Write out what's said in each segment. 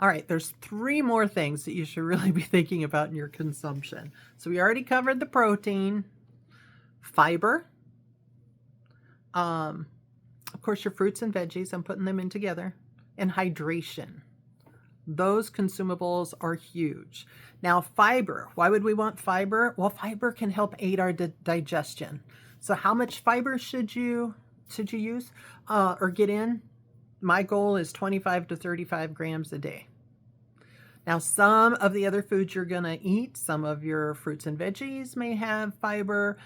All right, there's 3 more things that you should really be thinking about in your consumption. So we already covered the protein, fiber, of course your fruits and veggies, I'm putting them in together, and hydration. Those consumables are huge. Now, fiber. Why would we want fiber? Well, fiber can help aid our digestion. So how much fiber should you use or get in? My goal is 25 to 35 grams a day. Now, some of the other foods you're going to eat, some of your fruits and veggies may have fiber.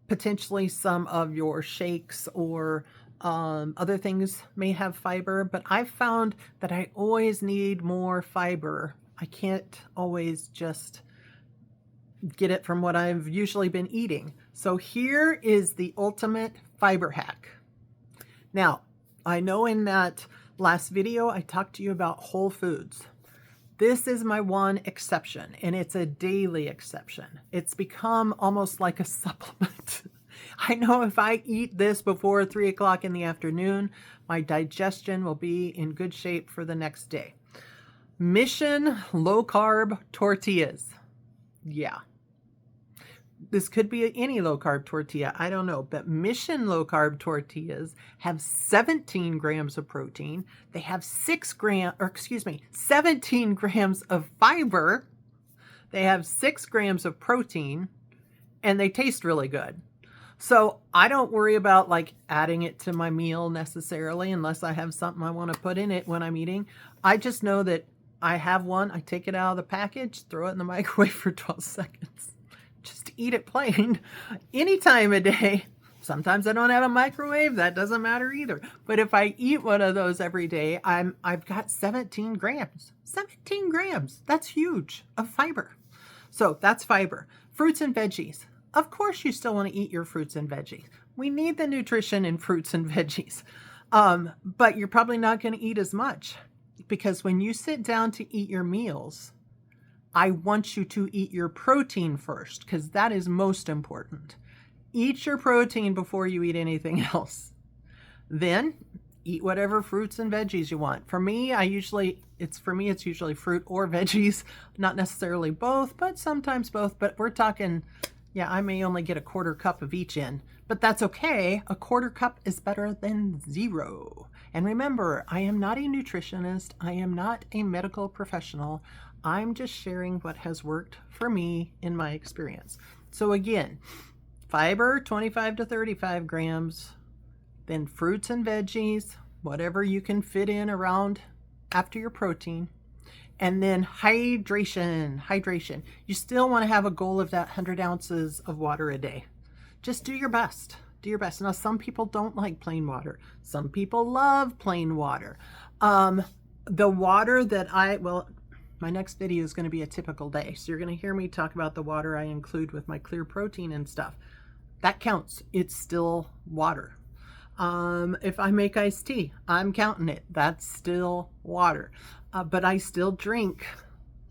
Potentially some of your shakes or other things may have fiber, but I've found that I always need more fiber. I can't always just get it from what I've usually been eating. So here is the ultimate fiber hack. Now, I know in that last video I talked to you about whole foods. This is my one exception, and it's a daily exception. It's become almost like a supplement. I know if I eat this before 3 o'clock in the afternoon, my digestion will be in good shape for the next day. Mission low carb tortillas. Yeah. This could be any low carb tortilla, I don't know, but Mission low carb tortillas have 17 grams of protein. They have 17 grams of fiber. They have 6 grams of protein, and they taste really good. So I don't worry about like adding it to my meal necessarily, unless I have something I want to put in it when I'm eating. I just know that I have one. I take it out of the package, throw it in the microwave for 12 seconds. Just eat it plain any time of day. Sometimes I don't have a microwave. That doesn't matter either. But if I eat one of those every day, I've got 17 grams. 17 grams. That's huge of fiber. So that's fiber. Fruits and veggies. Of course you still want to eat your fruits and veggies. We need the nutrition in fruits and veggies. But you're probably not going to eat as much, because when you sit down to eat your meals, I want you to eat your protein first, because that is most important. Eat your protein before you eat anything else. Then eat whatever fruits and veggies you want. For me, it's usually fruit or veggies, not necessarily both, but sometimes both. But we're talking, yeah, I may only get a quarter cup of each in, but that's okay. A quarter cup is better than 0. And remember, I am not a nutritionist. I am not a medical professional. I'm just sharing what has worked for me in my experience. So again, fiber, 25 to 35 grams, then fruits and veggies, whatever you can fit in around after your protein, and then hydration. You still want to have a goal of that 100 ounces of water a day. Just do your best. Do your best. Now, some people don't like plain water. Some people love plain water. The water that my next video is going to be a typical day. So you're going to hear me talk about the water I include with my clear protein and stuff. That counts. It's still water. If I make iced tea, I'm counting it. That's still water. But I still drink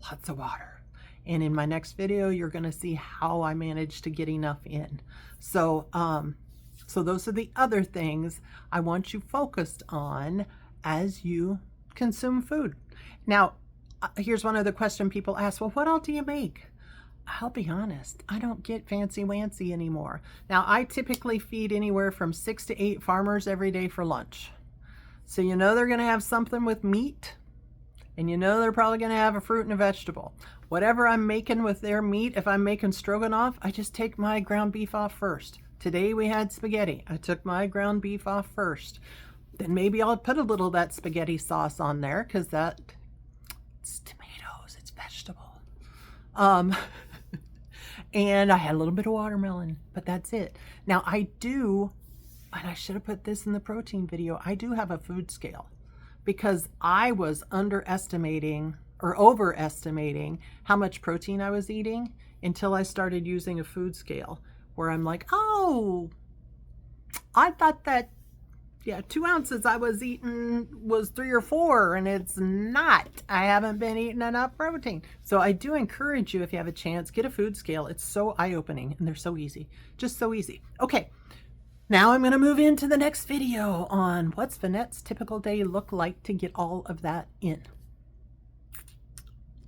lots of water. And in my next video, you're going to see how I manage to get enough in. So those are the other things I want you focused on as you consume food. Now, here's one other question people ask. Well, what all do you make? I'll be honest, I don't get fancy-wancy anymore. Now, I typically feed anywhere from 6 to 8 farmers every day for lunch. So you know they're going to have something with meat, and you know they're probably going to have a fruit and a vegetable. Whatever I'm making with their meat, if I'm making stroganoff, I just take my ground beef off first. Today we had spaghetti. I took my ground beef off first. Then maybe I'll put a little of that spaghetti sauce on there, because it's tomatoes, it's vegetable. And I had a little bit of watermelon, but that's it. Now I do, and I should have put this in the protein video, I do have a food scale, because I was underestimating or overestimating how much protein I was eating until I started using a food scale, where I'm like, oh, I thought that, 2 ounces I was eating was 3 or 4, and it's not. I haven't been eating enough protein. So I do encourage you, if you have a chance, get a food scale. It's so eye-opening, and they're so easy. Just so easy. Okay, Now I'm going to move into the next video on what's Vanette's typical day look like to get all of that in.